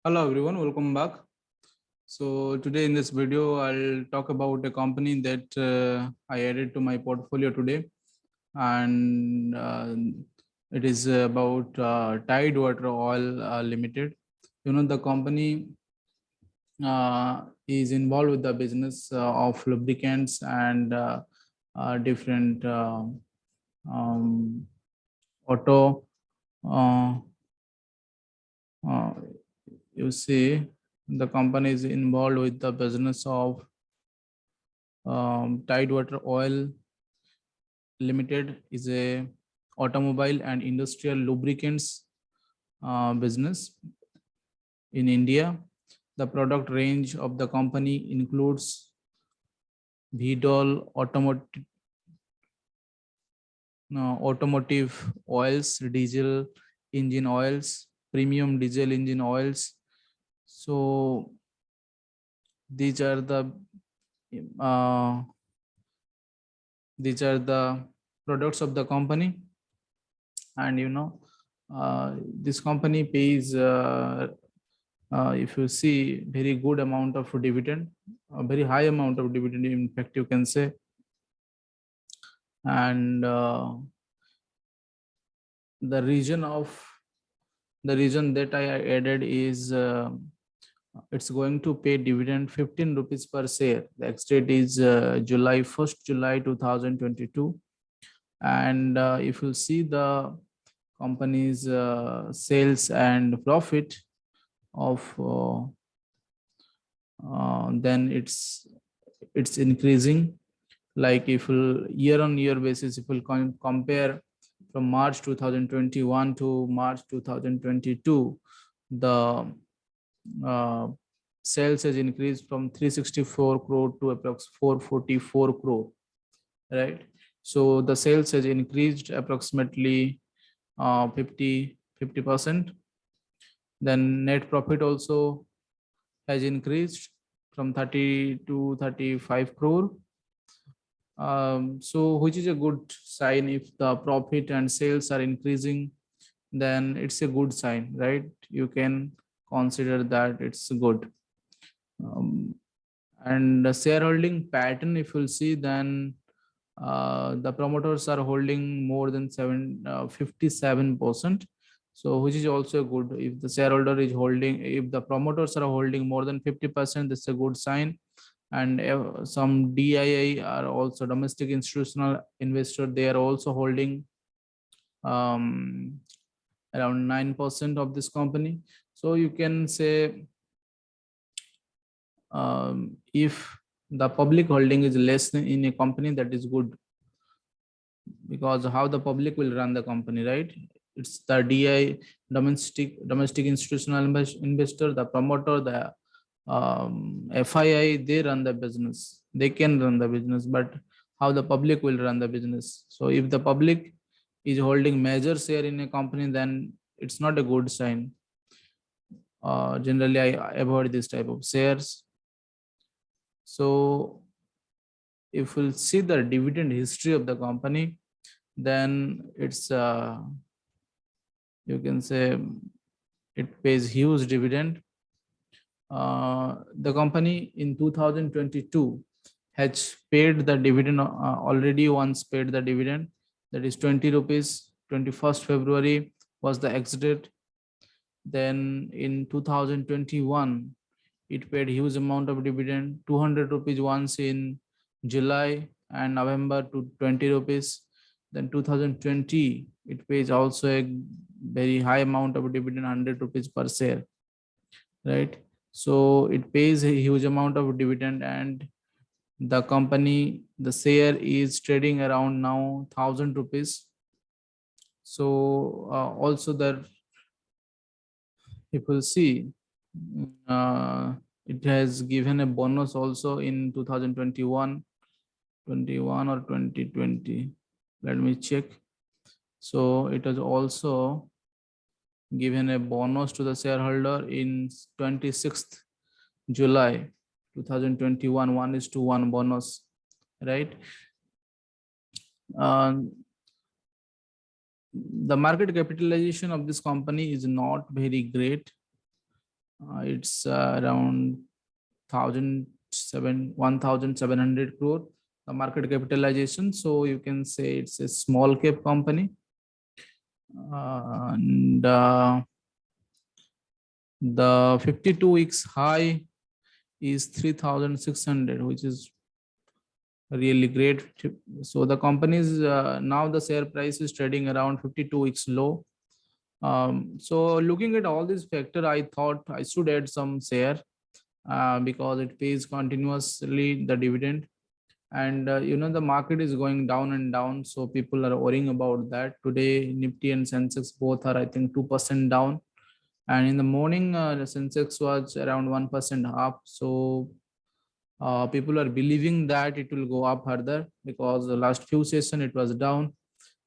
Hello everyone, welcome back. So today in this video, I'll talk about a company that I added to my portfolio today, and it is about Tide Water Oil Limited. You know, the company is involved with the business of lubricants and different um, auto. Uh, uh, you see, the company is involved with the business of Tide Water Oil Limited is a automobile and industrial lubricants business in India. The product range of the company includes Vidol automotive oils, diesel engine oils, premium diesel engine oils. So these are the uh, products of the company. And this company pays if you see very good amount of dividend, a very high amount of dividend, in fact you can say. And the reason that I added is it's going to pay dividend 15 rupees per share. The ex-date is July 2022. And if you see the company's sales and profit of then it's increasing. Like if we'll year on year basis, if we'll compare from March 2021 to March 2022, the uh, sales has increased from 364 crore to approx 444 crore, right? So the sales has increased approximately 50%. Then net profit also has increased from 30 to 35 crore. So which is a good sign. If the profit and sales are increasing, then it's a good sign, right? You can consider that it's good. And the shareholding pattern, if you'll see, then the promoters are holding more than 57%. So which is also good. If the shareholder is holding, if the promoters are holding more than 50%, that's a good sign. And some DII are also domestic institutional investor. They are also holding around 9% of this company. So you can say if the public holding is less in a company, that is good, because how the public will run the company, right? It's the DI, domestic institutional investor, the promoter, the FII, they run the business. They can run the business, but how the public will run the business? So if the public is holding major share in a company, then it's not a good sign. Generally, I avoid this type of shares. So if we'll see the dividend history of the company, then it's you can say it pays huge dividend. The company in 2022 has paid the dividend, already once paid the dividend, that is 20 rupees. 21st February was the ex-date. Then in 2021 it paid huge amount of dividend, 200 rupees once in July and November to 20 rupees. Then 2020 it pays also a very high amount of dividend, 100 rupees per share, right? So it pays a huge amount of dividend, and the company, the share is trading around now 1,000 rupees. So also that, if you see, uh, it has given a bonus also in 2021, 21 or 2020. Let me check. So it has also given a bonus to the shareholder in 26th July 2021, 1:1 bonus, right? The market capitalization of this company is not very great. It's around 1,700 crore, the market capitalization. So you can say it's a small cap company. And the 52 weeks high is 3,600, which is really great. So the company's now the share price is trading around 52 weeks low. So looking at all these factors, I thought I should add some share because it pays continuously the dividend. And the market is going down and down, so people are worrying about that. Today Nifty and Sensex both are, I think, 2% down, and in the morning the Sensex was around 1% up. So people are believing that it will go up further, because the last few session it was down.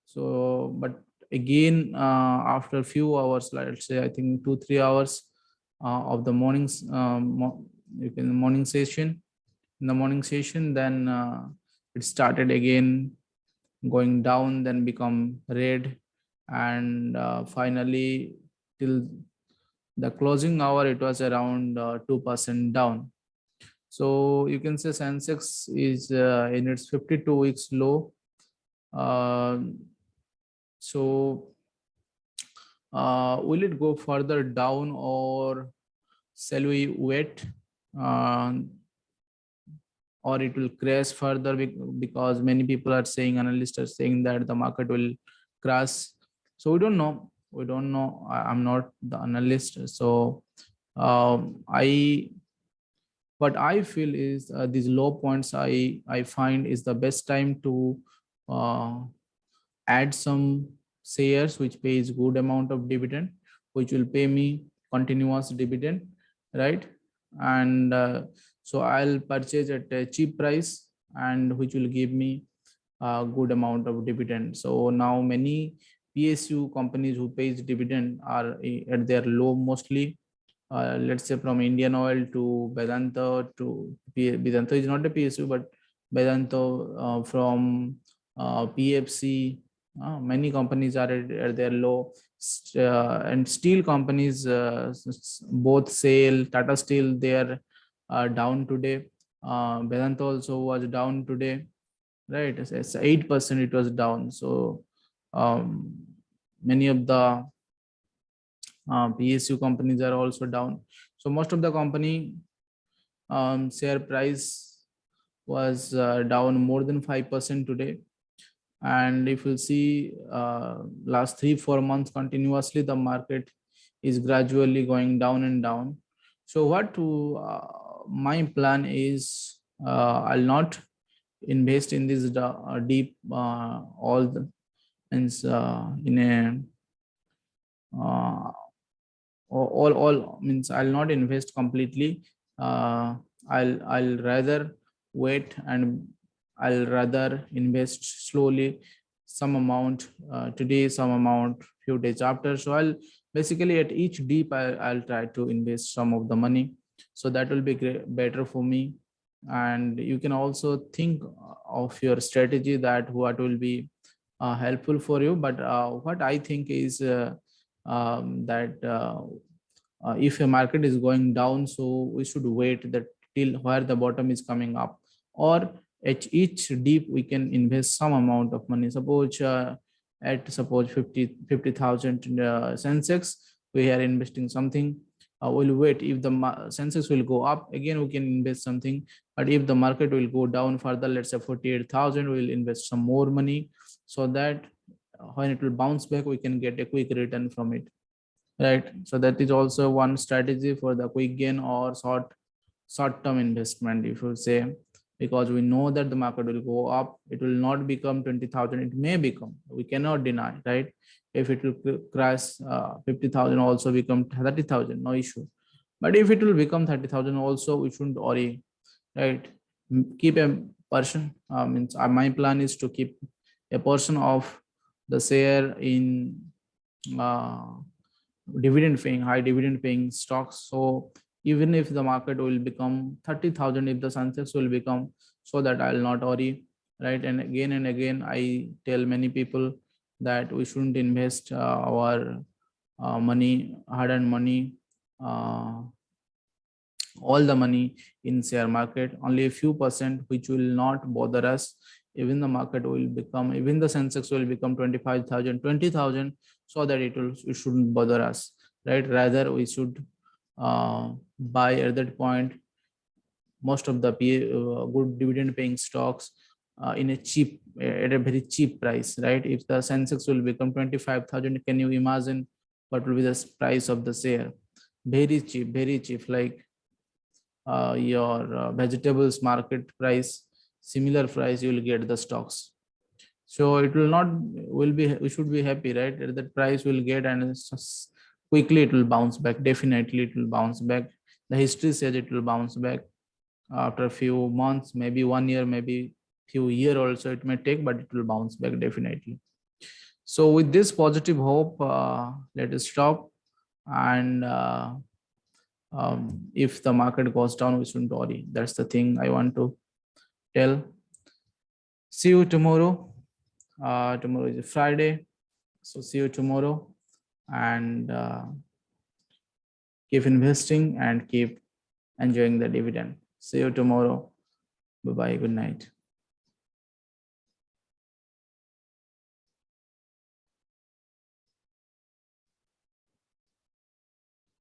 So but again, after a few hours, let's say I think 2-3 hours of the mornings, you can morning session in the morning session, then it started again going down, then become red, and finally till the closing hour it was around 2% down. So you can say Sensex is in its 52 weeks low. uh, so will it go further down, or shall we wait, uh, or it will crash further? Because many people are saying, analysts are saying that the market will crash. So we don't know. I'm not the analyst. So I what I feel is these low points, I find is the best time to uh, add some shares which pays good amount of dividend, which will pay me continuous dividend, right? And so I'll purchase at a cheap price, and which will give me a good amount of dividend. So now many PSU companies who pays dividend are at their low, mostly let's say from Indian Oil to Vedanta to Vedanta is not a PSU, but Vedanta, from PFC. Many companies are at their low, and steel companies, both SAIL, Tata Steel, they are down today. Vedanta also was down today, right? It's 8% it was down. So um, many of the PSU companies are also down. So most of the company share price was down more than 5% today. And if you see last 3-4 months continuously, the market is gradually going down and down. So what to my plan is, I'll not invest in this deep all the means in a uh, all means I'll not invest completely. I'll rather wait, and I'll rather invest slowly, some amount today, some amount few days after. So I'll basically at each deep I'll try to invest some of the money. So that will be better for me. And you can also think of your strategy, that what will be helpful for you. But what I think is that if a market is going down, so we should wait that till where the bottom is coming up, or at each deep we can invest some amount of money. Suppose at suppose 50,000 Sensex, we are investing something. We'll wait, if the Sensex will go up again, we can invest something. But if the market will go down further, let's say 48,000, we'll invest some more money, so that when it will bounce back, we can get a quick return from it, right? So that is also one strategy for the quick gain or short term investment, if you say. Because we know that the market will go up, it will not become 20,000, it may become, we cannot deny, right? If it will crash, 50,000 also become 30,000, no issue. But if it will become 30,000 also, we shouldn't worry, right? Keep a portion, means my plan is to keep a portion of the share in uh, high dividend paying stocks. So even if the market will become 30,000, if the Sensex will become, so that I'll not worry, right? And again I tell many people that we shouldn't invest our money, hard earned money, uh, all the money in share market, only a few percent which will not bother us. Even the market will become, even the Sensex will become 25,000, 20,000, so that it shouldn't bother us, right? Rather we should buy at that point most of the good dividend paying stocks in a cheap, at a very cheap price, right? If the Sensex will become 25,000, can you imagine what will be the price of the share? Very cheap, like your vegetables market price, similar price you will get the stocks. So it will not, will be, we should be happy, right? At that price we'll get, and it's just quickly it will bounce back. Definitely it will bounce back. The history says it will bounce back after a few months, maybe 1 year, maybe few year also it may take, but it will bounce back definitely. So with this positive hope, let us stop. And if the market goes down, we shouldn't worry. That's the thing I want to tell. See you tomorrow. Tomorrow is a Friday, so see you tomorrow. And keep investing and keep enjoying the dividend. See you tomorrow. Bye bye. Good night.